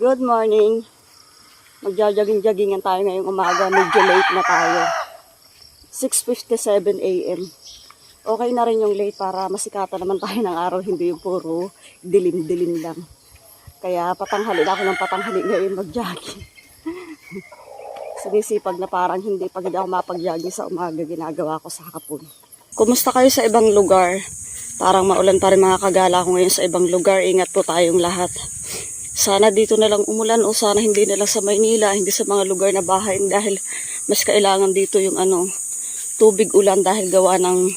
Good morning. Magja-jogging-joggingan tayo ngayong umaga. Medyo late na tayo. 6:57 a.m. Okay na rin yung late para masikata naman tayo ng araw. Hindi yung puro dilim-dilim lang. Kaya patanghali na ako ng patanghali ngayon mag-jogging. Sinisipag na parang hindi ako mapag-jogging sa umaga. Ginagawa ko sa hapon. Kumusta kayo sa ibang lugar? Parang maulan pa rin mga kagala ko ngayon sa ibang lugar. Ingat po tayong lahat. Sana dito na lang umulan o sana hindi na lang sa Maynila, hindi sa mga lugar na bahay dahil mas kailangan dito yung tubig ulan dahil gawa ng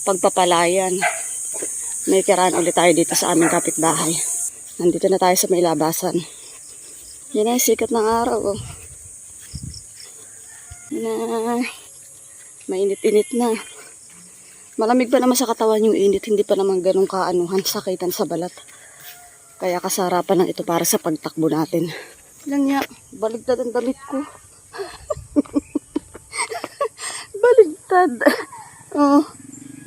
pagpapalayan. May kiraan ulit tayo dito sa aming kapitbahay. Nandito na tayo sa may labasan. Yan ay sikat ng araw. Oh. Yan ay mainit-init na. Malamig pa naman sa katawan yung init, hindi pa naman ganun kaanuhan, sakitan sa balat. Kaya kasarapan lang ito para sa pagtakbo natin. Yan nga, baligtad ang damit ko. Baligtad. Oh,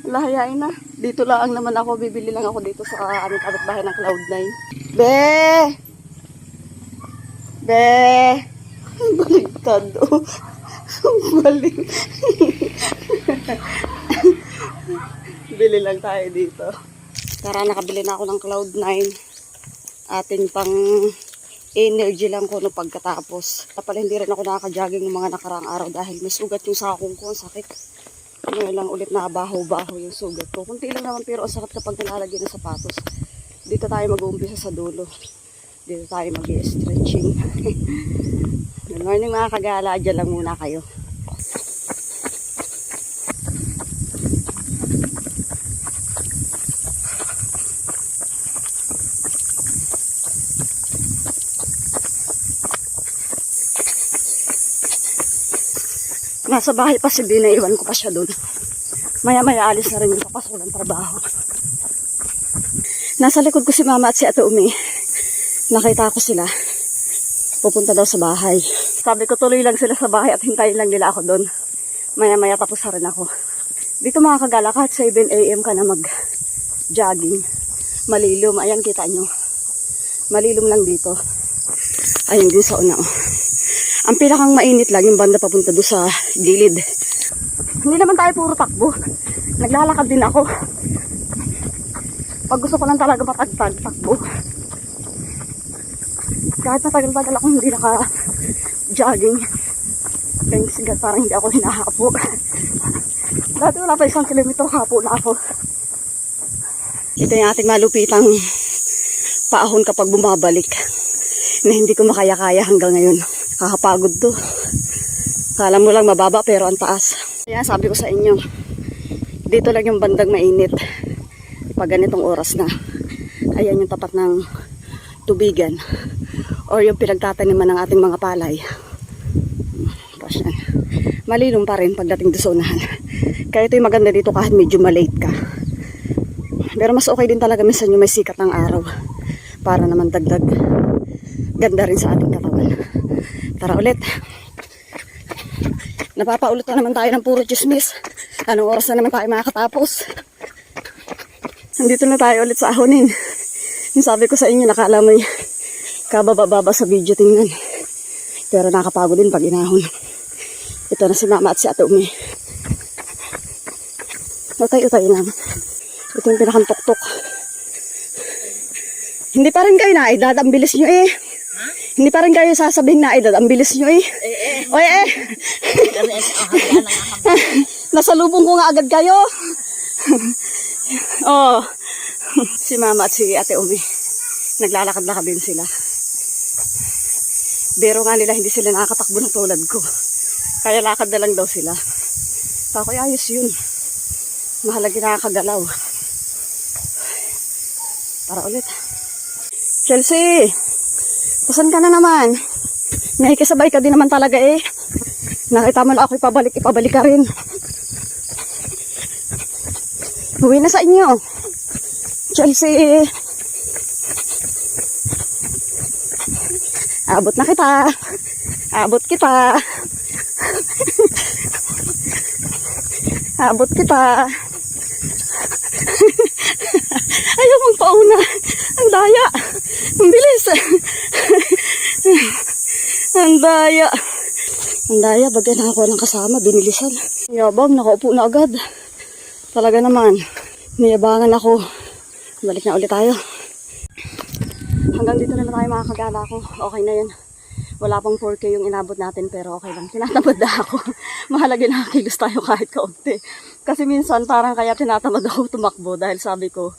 lahayain na. Dito lang naman ako, bibili lang ako dito sa aming kapitbahay ng Cloud9. Be! Be! Baligtad. Oh. Balik. Bili lang tayo dito. Tara, nakabili na ako ng Cloud9. Ating pang energy lang ko no pagkatapos. Tapos hindi rin ako nakaka-jogging ng mga nakaraang araw dahil may sugat yung sakong ko. Sakit. Ngayon lang ulit na baho-baho yung sugat ko. Kunti lang naman pero ang sakit kapag nilalagay ng sapatos. Dito tayo mag-uumpisa sa dulo. Dito tayo mag-i-stretching. Good morning mga kagala. Diyan lang muna kayo. Nasa bahay pa si Dina, iwan ko pa siya doon. Maya-maya alis na rin yung papasok ng trabaho. Nasa likod ko si Mama at si Ate Umi. Nakita ko sila. Pupunta daw sa bahay. Sabi ko tuloy lang sila sa bahay at hintayin lang nila ako doon. Maya-maya tapos na rin ako. Dito mga kagala, kahit 7 a.m. ka na mag-jogging. Malilom. Ayan, kita nyo. Malilom lang dito. Ayun din sa una. Ang pinakang mainit lang yung banda papunta doon sa gilid. Hindi naman tayo puro takbo. Naglalakad din ako. Pag gusto ko lang talaga matagtag, takbo. Kahit matagal-tagal ako hindi naka-jogging. Kaya sigat parang hindi ako hinahapo. Dati wala pa 1 kilometro hapo na ako. Ito yung ating malupitang paahon kapag bumabalik. Na hindi ko makaya-kaya hanggang ngayon. Kakapagod to. Kala mo lang mababa pero ang taas. Kaya sabi ko sa inyo, dito lang yung bandang mainit. Pag ganitong oras na. Ayan yung tapat ng tubigan. Or yung pinagtataniman ng ating mga palay. Tapos yan. Malilom pa rin pagdating sa unahan. Kaya ito yung maganda dito kahit medyo malate ka. Pero mas okay din talaga minsan yung may sikat ng araw. Para naman dagdag ganda rin sa ating katawan. Tara ulit. Napapaulot na naman tayo ng puro chismis. Anong oras na naman tayo makakatapos? Nandito na tayo ulit sa ahonin. Yung sabi ko sa inyo, nakala mo'y kababa-baba sa video tingnan. Pero nakapagod din pag inahon. Ito na si Mama at si Ate Umi. Utay-utay lang. Ito yung pinakantok-tok. Hindi pa rin kayo na, idad, ang bilis nyo eh. Hindi pa rin kayo sasabihin na edad. Ang bilis nyo eh. Oy eh. Nasalubong ko nga agad kayo. Oh. Si Mama at si Ate Umi. Naglalakad-lakad din sila. Pero nga nila hindi sila nakakatakbo ng tulad ko. Kaya lakad na lang daw sila. Ako ayos yun. Mahalaga nakakagalaw. Para ulit. Chelsea! Pasan ka na naman? Nakikisabay ka din naman talaga eh. Nakita mo na ako ipabalik ka rin. Uwi na sa inyo. Chelsea. Abot na kita. Abot kita. Abot kita. Ayaw mong pauna. Ang daya. Ang bilis. Ang daya. Ang daya, bagay na ako ng kasama, binilisan. Yabang, nakaupo na agad. Talaga naman, niyabangan ako. Balik na ulit tayo. Hanggang dito na lang tayo mga kagala ko. Okay na yun. Wala pang 4K yung inabot natin pero okay lang. Tinatamad na ako. Mahalaga na kilos tayo kahit kaunti. Kasi minsan parang kaya tinatamad ako tumakbo dahil sabi ko,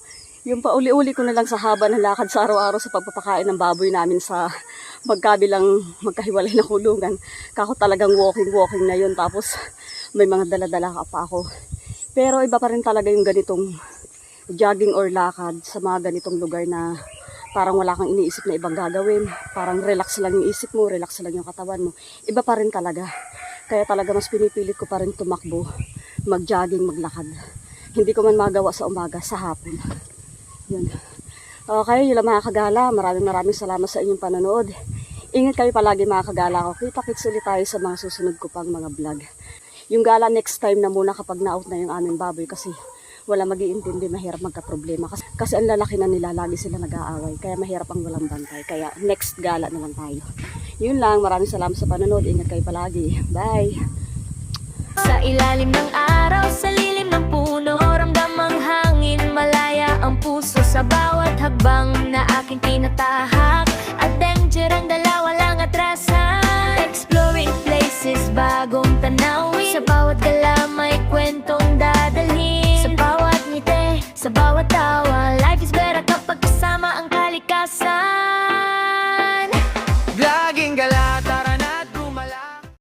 yung pauli-uli ko na lang sa haba ng lakad sa araw-araw sa pagpapakain ng baboy namin sa magkabilang magkahiwalay na kulungan. Kako talagang walking na yun. Tapos may mga dala-dala ka pa ako. Pero iba pa rin talaga yung ganitong jogging or lakad sa mga ganitong lugar na parang wala kang iniisip na ibang gagawin. Parang relax lang yung isip mo, relax lang yung katawan mo. Iba pa rin talaga. Kaya talaga mas pinipilit ko pa rin tumakbo, mag-jogging, maglakad. Hindi ko man magawa sa umaga, sa hapon. Yun. Okay, yun lang mga kagala. Maraming salamat sa inyong panonood. Ingat kayo palagi mga kagala ko. Kita-kits ulit tayo sa mga susunod ko pang mga vlog. Yung gala next time na muna kapag na-out na yung aming baboy kasi wala mag-iintindi, mahirap magka-problema. Kasi ang lalaki na nila, lagi sila nag-aaway. Kaya mahirap ang walang bantay. Kaya next gala na lang tayo. Yun lang, maraming salamat sa panonood. Ingat kayo palagi. Bye! Sa ilalim ng araw, sa lilim ng puno, ramdam ang hangin, malaya ang puso sa bawat hakbang na aking tinatahak.